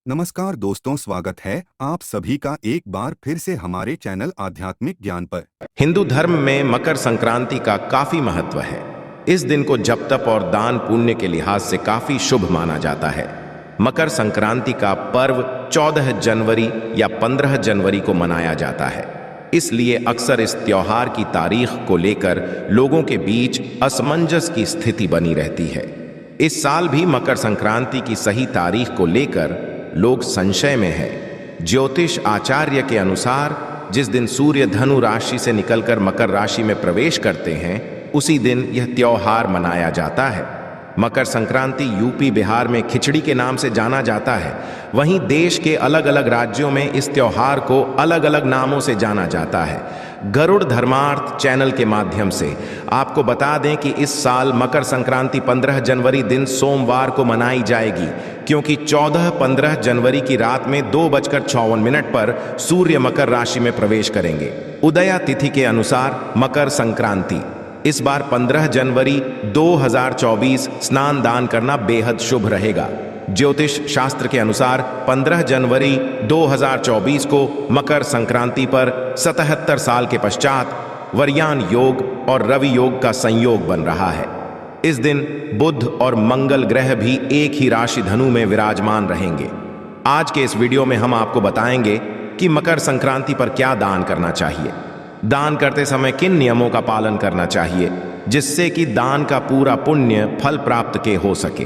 नमस्कार दोस्तों, स्वागत है आप सभी का एक बार फिर से हमारे चैनल आध्यात्मिक ज्ञान पर। हिंदू धर्म में मकर संक्रांति का काफी महत्व है। इस दिन को जप तप और दान पुण्य के लिहाज से काफी शुभ माना जाता है। मकर संक्रांति का पर्व 14 जनवरी या 15 जनवरी को मनाया जाता है। इसलिए अक्सर इस त्योहार की तारीख को लेकर लोगों के बीच असमंजस की स्थिति बनी रहती है। इस साल भी मकर संक्रांति की सही तारीख को लेकर लोग संशय में है। ज्योतिष आचार्य के अनुसार जिस दिन सूर्य धनु राशि से निकलकर मकर राशि में प्रवेश करते हैं, उसी दिन यह त्योहार मनाया जाता है। मकर संक्रांति यूपी बिहार में खिचड़ी के नाम से जाना जाता है। वहीं देश के अलग अलग राज्यों में इस त्योहार को अलग अलग नामों से जाना जाता है। गरुड़ धर्मार्थ चैनल के माध्यम से आपको बता दें कि इस साल मकर संक्रांति 15 जनवरी दिन सोमवार को मनाई जाएगी, क्योंकि 14-15 जनवरी की रात में 2:54 पर सूर्य मकर राशि में प्रवेश करेंगे। उदया तिथि के अनुसार मकर संक्रांति इस बार 15 जनवरी 2024 स्नान दान करना बेहद शुभ रहेगा। ज्योतिष शास्त्र के अनुसार 15 जनवरी 2024 को मकर संक्रांति पर 77 साल के पश्चात वर्यान योग और रवि योग का संयोग बन रहा है। इस दिन बुध और मंगल ग्रह भी एक ही राशि धनु में विराजमान रहेंगे। आज के इस वीडियो में हम आपको बताएंगे कि मकर संक्रांति पर क्या दान करना चाहिए, दान करते समय किन नियमों का पालन करना चाहिए जिससे कि दान का पूरा पुण्य फल प्राप्त के हो सके।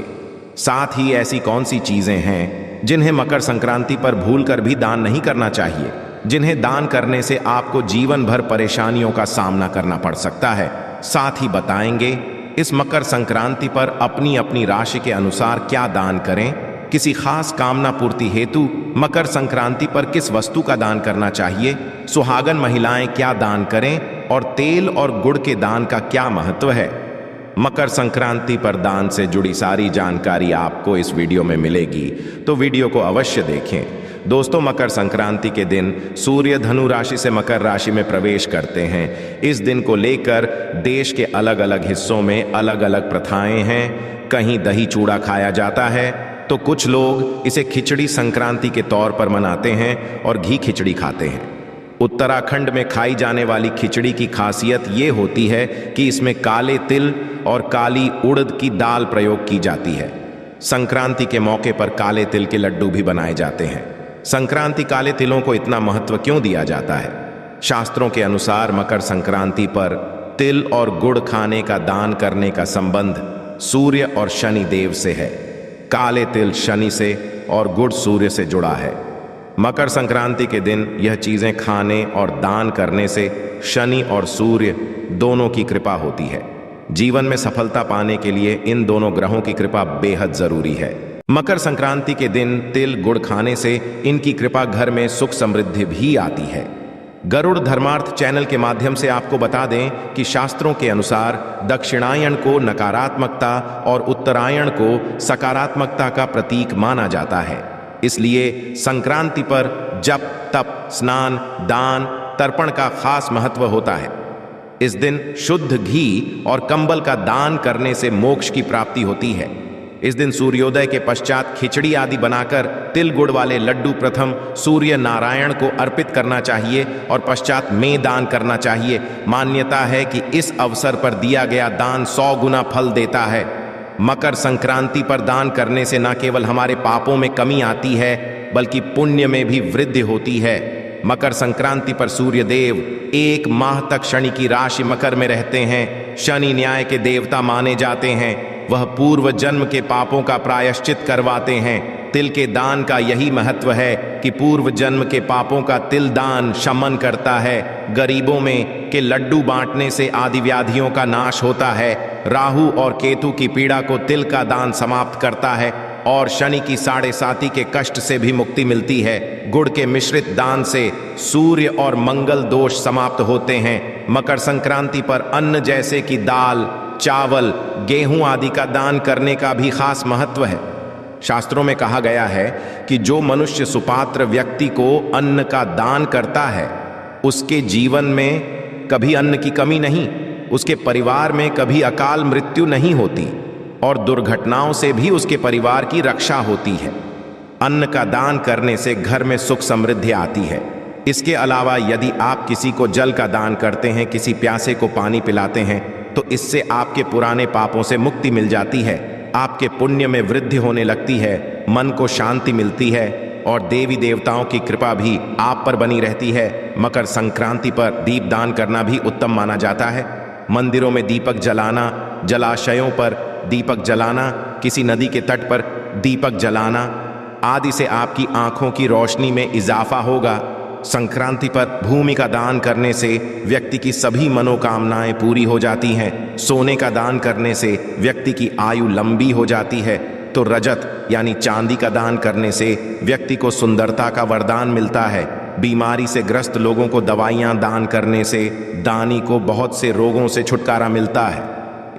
साथ ही ऐसी कौन सी चीजें हैं जिन्हें मकर संक्रांति पर भूलकर भी दान नहीं करना चाहिए, जिन्हें दान करने से आपको जीवन भर परेशानियों का सामना करना पड़ सकता है। साथ ही बताएंगे इस मकर संक्रांति पर अपनी अपनी राशि के अनुसार क्या दान करें, किसी खास कामना पूर्ति हेतु मकर संक्रांति पर किस वस्तु का दान करना चाहिए, सुहागन महिलाएं क्या दान करें और तेल और गुड़ के दान का क्या महत्व है। मकर संक्रांति पर दान से जुड़ी सारी जानकारी आपको इस वीडियो में मिलेगी, तो वीडियो को अवश्य देखें। दोस्तों, मकर संक्रांति के दिन सूर्य धनु राशि से मकर राशि में प्रवेश करते हैं। इस दिन को लेकर देश के अलग अलग हिस्सों में अलग अलग प्रथाएं हैं। कहीं दही चूड़ा खाया जाता है तो कुछ लोग इसे खिचड़ी संक्रांति के तौर पर मनाते हैं और घी खिचड़ी खाते हैं। उत्तराखंड में खाई जाने वाली खिचड़ी की खासियत ये होती है कि इसमें काले तिल और काली उड़द की दाल प्रयोग की जाती है। संक्रांति के मौके पर काले तिल के लड्डू भी बनाए जाते हैं। संक्रांति काले तिलों को इतना महत्व क्यों दिया जाता है? शास्त्रों के अनुसार मकर संक्रांति पर तिल और गुड़ खाने का दान करने का संबंध सूर्य और शनि देव से है। काले तिल शनि से और गुड़ सूर्य से जुड़ा है। मकर संक्रांति के दिन यह चीजें खाने और दान करने से शनि और सूर्य दोनों की कृपा होती है। जीवन में सफलता पाने के लिए इन दोनों ग्रहों की कृपा बेहद जरूरी है। मकर संक्रांति के दिन तिल गुड़ खाने से इनकी कृपा घर में सुख समृद्धि भी आती है। गरुड़ धर्मार्थ चैनल के माध्यम से आपको बता दें कि शास्त्रों के अनुसार दक्षिणायन को नकारात्मकता और उत्तरायण को सकारात्मकता का प्रतीक माना जाता है। इसलिए संक्रांति पर जप तप स्नान दान तर्पण का खास महत्व होता है। इस दिन शुद्ध घी और कंबल का दान करने से मोक्ष की प्राप्ति होती है। इस दिन सूर्योदय के पश्चात खिचड़ी आदि बनाकर तिल गुड़ वाले लड्डू प्रथम सूर्य नारायण को अर्पित करना चाहिए और पश्चात में दान करना चाहिए। मान्यता है कि इस अवसर पर दिया गया दान 100 गुना फल देता है। मकर संक्रांति पर दान करने से न केवल हमारे पापों में कमी आती है, बल्कि पुण्य में भी वृद्धि होती है। मकर संक्रांति पर सूर्य देव 1 माह तक शनि की राशि मकर में रहते हैं। शनि न्याय के देवता माने जाते हैं। वह पूर्व जन्म के पापों का प्रायश्चित करवाते हैं। तिल के दान का यही महत्व है कि पूर्व जन्म के पापों का तिल दान शमन करता है। गरीबों में के लड्डू बांटने से आदि व्याधियों का नाश होता है। राहु और केतु की पीड़ा को तिल का दान समाप्त करता है और शनि की 7.5 के कष्ट से भी मुक्ति मिलती है। गुड़ के मिश्रित दान से सूर्य और मंगल दोष समाप्त होते हैं। मकर संक्रांति पर अन्न जैसे कि दाल चावल गेहूं आदि का दान करने का भी खास महत्व है। शास्त्रों में कहा गया है कि जो मनुष्य सुपात्र व्यक्ति को अन्न का दान करता है, उसके जीवन में कभी अन्न की कमी नहीं, उसके परिवार में कभी अकाल मृत्यु नहीं होती और दुर्घटनाओं से भी उसके परिवार की रक्षा होती है। अन्न का दान करने से घर में सुख समृद्धि आती है। इसके अलावा यदि आप किसी को जल का दान करते हैं, किसी प्यासे को पानी पिलाते हैं, तो इससे आपके पुराने पापों से मुक्ति मिल जाती है, आपके पुण्य में वृद्धि होने लगती है, मन को शांति मिलती है और देवी देवताओं की कृपा भी आप पर बनी रहती है। मकर संक्रांति पर दीपदान करना भी उत्तम माना जाता है। मंदिरों में दीपक जलाना, जलाशयों पर दीपक जलाना, किसी नदी के तट पर दीपक जलाना आदि से आपकी आंखों की रोशनी में इजाफा होगा। संक्रांति पर भूमि का दान करने से व्यक्ति की सभी मनोकामनाएं पूरी हो जाती हैं। सोने का दान करने से व्यक्ति की आयु लंबी हो जाती है। तो रजत यानी चांदी का दान करने से व्यक्ति को सुंदरता का वरदान मिलता है। बीमारी से ग्रस्त लोगों को दवाइयां दान करने से दानी को बहुत से रोगों से छुटकारा मिलता है।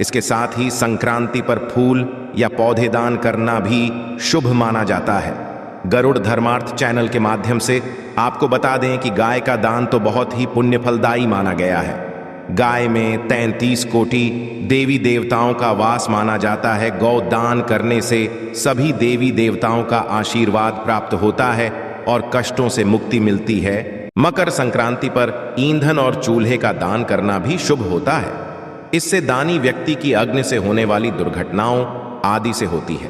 इसके साथ ही संक्रांति पर फूल या पौधे दान करना भी शुभ माना जाता है। गरुड़ धर्मार्थ चैनल के माध्यम से आपको बता दें कि गाय का दान तो बहुत ही पुण्य फलदायी माना गया है। गाय में 33 कोटि देवी देवताओं का वास माना जाता है। गौ दान करने से सभी देवी देवताओं का आशीर्वाद प्राप्त होता है और कष्टों से मुक्ति मिलती है। मकर संक्रांति पर ईंधन और चूल्हे का दान करना भी शुभ होता है। इससे दानी व्यक्ति की अग्नि से होने वाली दुर्घटनाओं आदि से होती है।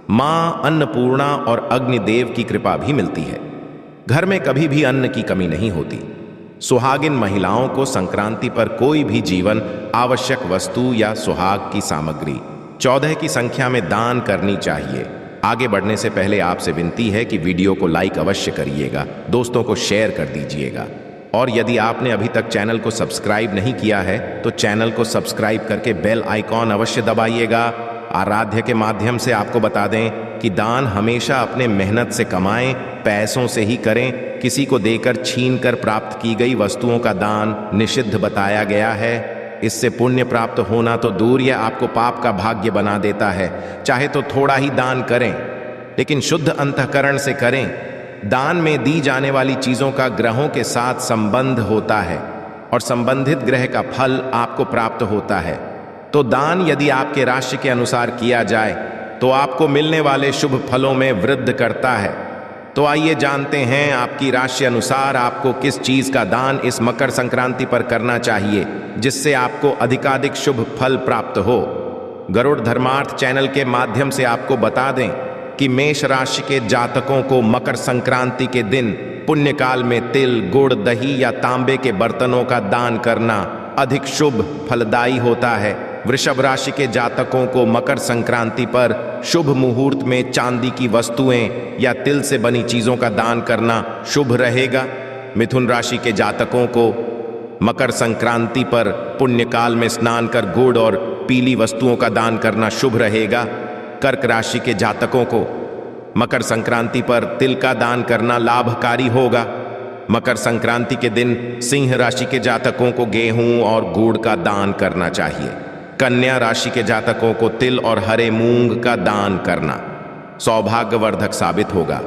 मां अन्नपूर्णा और अग्निदेव की कृपा भी मिलती है। घर में कभी भी अन्न की कमी नहीं होती। सुहागिन महिलाओं को संक्रांति पर कोई भी जीवन आवश्यक वस्तु या सुहाग की सामग्री 14 की संख्या में दान करनी चाहिए। आगे बढ़ने से पहले आपसे विनती है कि वीडियो को लाइक अवश्य करिएगा, दोस्तों को शेयर कर दीजिएगा और यदि आपने अभी तक चैनल को सब्सक्राइब नहीं किया है तो चैनल को सब्सक्राइब करके बेल आइकॉन अवश्य दबाइएगा। आराध्य के माध्यम से आपको बता दें कि दान हमेशा अपने मेहनत से कमाएं, पैसों से ही करें। किसी को देकर छीन कर प्राप्त की गई वस्तुओं का दान निषिद्ध बताया गया है। इससे पुण्य प्राप्त होना तो दूर, यह आपको पाप का भाग्य बना देता है। चाहे तो थोड़ा ही दान करें, लेकिन शुद्ध अंतःकरण से करें। दान में दी जाने वाली चीजों का ग्रहों के साथ संबंध होता है और संबंधित ग्रह का फल आपको प्राप्त होता है। तो दान यदि आपके राशि के अनुसार किया जाए तो आपको मिलने वाले शुभ फलों में वृद्धि करता है। तो आइए जानते हैं आपकी राशि अनुसार आपको किस चीज का दान इस मकर संक्रांति पर करना चाहिए जिससे आपको अधिकाधिक शुभ फल प्राप्त हो। गरुड़ धर्मार्थ चैनल के माध्यम से आपको बता दें कि मेष राशि के जातकों को मकर संक्रांति के दिन पुण्यकाल में तिल, गुड़, दही या तांबे के बर्तनों का दान करना अधिक शुभ फलदायी होता है। वृषभ राशि के जातकों को मकर संक्रांति पर शुभ मुहूर्त में चांदी की वस्तुएं या तिल से बनी चीजों का दान करना शुभ रहेगा। मिथुन राशि के जातकों को मकर संक्रांति पर पुण्यकाल में स्नान कर गुड़ और पीली वस्तुओं का दान करना शुभ रहेगा। कर्क राशि के जातकों को मकर संक्रांति पर तिल का दान करना लाभकारी होगा। मकर संक्रांति के दिन सिंह राशि के जातकों को गेहूं और गुड़ का दान करना चाहिए। कन्या राशि के जातकों को तिल और हरे मूंग का दान करना सौभाग्यवर्धक साबित होगा।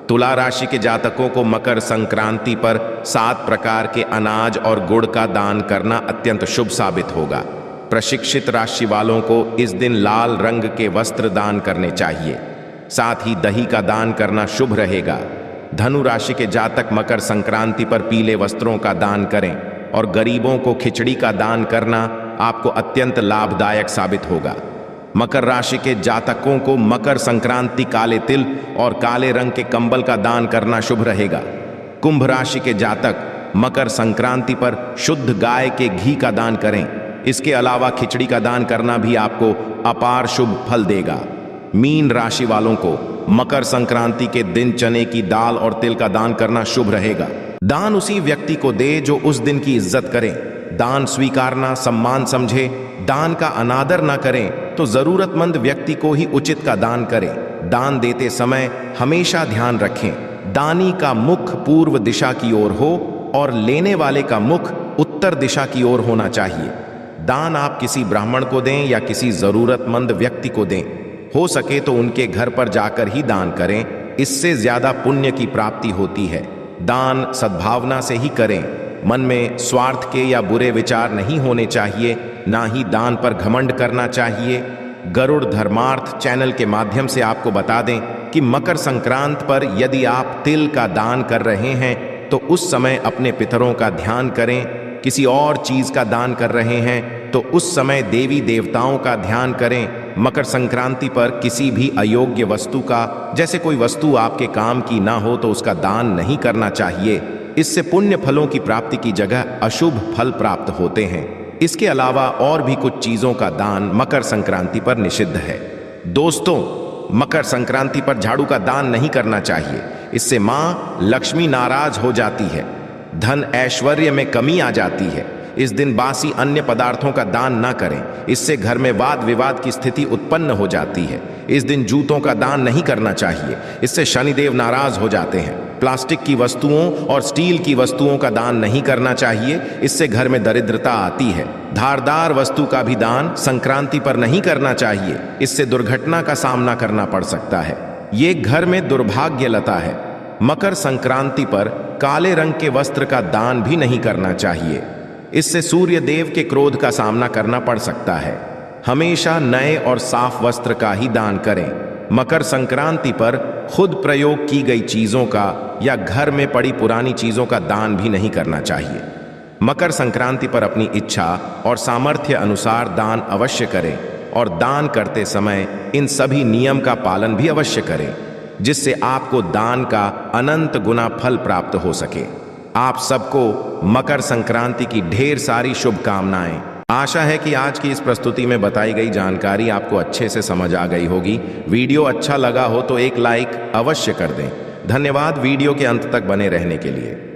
तुला राशि के जातकों को मकर संक्रांति पर 7 प्रकार के अनाज और गुड़ का दान करना अत्यंत शुभ साबित होगा। प्रशिक्षित राशि वालों को इस दिन लाल रंग के वस्त्र दान करने चाहिए। साथ ही दही का दान करना शुभ रहेगा। धनु राशि के जातक मकर संक्रांति पर पीले वस्त्रों का दान करें और गरीबों को खिचड़ी का दान करना आपको अत्यंत लाभदायक साबित होगा। मकर राशि के जातकों को मकर संक्रांति काले तिल और काले रंग के कंबल का दान करना शुभ रहेगा। कुंभ राशि के जातक मकर संक्रांति पर शुद्ध गाय के घी का दान करें। इसके अलावा खिचड़ी का दान करना भी आपको अपार शुभ फल देगा। मीन राशि वालों को मकर संक्रांति के दिन चने की दाल और तिल का दान करना शुभ रहेगा। दान उसी व्यक्ति को दे जो उस दिन की इज्जत करे। दान स्वीकारना सम्मान समझे। दान का अनादर ना करें तो जरूरतमंद व्यक्ति को ही उचित का दान करें। दान देते समय हमेशा ध्यान रखें दानी का मुख पूर्व दिशा की ओर हो और लेने वाले का मुख उत्तर दिशा की ओर होना चाहिए। दान आप किसी ब्राह्मण को दें या किसी जरूरतमंद व्यक्ति को दें। हो सके तो उनके घर पर जाकर ही दान करें, इससे ज्यादा पुण्य की प्राप्ति होती है। दान सद्भावना से ही करें। मन में स्वार्थ के या बुरे विचार नहीं होने चाहिए, ना ही दान पर घमंड करना चाहिए। गरुड़ धर्मार्थ चैनल के माध्यम से आपको बता दें कि मकर संक्रांति पर यदि आप तिल का दान कर रहे हैं तो उस समय अपने पितरों का ध्यान करें। किसी और चीज का दान कर रहे हैं तो उस समय देवी देवताओं का ध्यान करें। मकर संक्रांति पर किसी भी अयोग्य वस्तु का, जैसे कोई वस्तु आपके काम की ना हो, तो उसका दान नहीं करना चाहिए। इससे पुण्य फलों की प्राप्ति की जगह अशुभ फल प्राप्त होते हैं। इसके अलावा और भी कुछ चीजों का दान मकर संक्रांति पर निषिद्ध है। दोस्तों, मकर संक्रांति पर झाड़ू का दान नहीं करना चाहिए। इससे मां लक्ष्मी नाराज हो जाती है, धन ऐश्वर्य में कमी आ जाती है। इस दिन बासी अन्य पदार्थों का दान ना करें, इससे घर में वाद विवाद की स्थिति उत्पन्न हो जाती है। इस दिन जूतों का दान नहीं करना चाहिए, इससे शनिदेव नाराज हो जाते हैं। प्लास्टिक की वस्तुओं और स्टील की वस्तुओं का दान नहीं करना चाहिए, इससे घर में दरिद्रता आती है। धारदार वस्तु का भी दान संक्रांति पर नहीं करना चाहिए, इससे दुर्घटना का सामना करना पड़ सकता है। ये घर में दुर्भाग्य लाता है। मकर संक्रांति पर काले रंग के वस्त्र का दान भी नहीं करना चाहिए, इससे सूर्य देव के क्रोध का सामना करना पड़ सकता है। हमेशा नए और साफ वस्त्र का ही दान करें। मकर संक्रांति पर खुद प्रयोग की गई चीजों का या घर में पड़ी पुरानी चीजों का दान भी नहीं करना चाहिए। मकर संक्रांति पर अपनी इच्छा और सामर्थ्य अनुसार दान अवश्य करें और दान करते समय इन सभी नियम का पालन भी अवश्य करें, जिससे आपको दान का अनंत गुना फल प्राप्त हो सके। आप सबको मकर संक्रांति की ढेर सारी शुभकामनाएं। आशा है कि आज की इस प्रस्तुति में बताई गई जानकारी आपको अच्छे से समझ आ गई होगी। वीडियो अच्छा लगा हो तो एक लाइक अवश्य कर दें। धन्यवाद वीडियो के अंत तक बने रहने के लिए।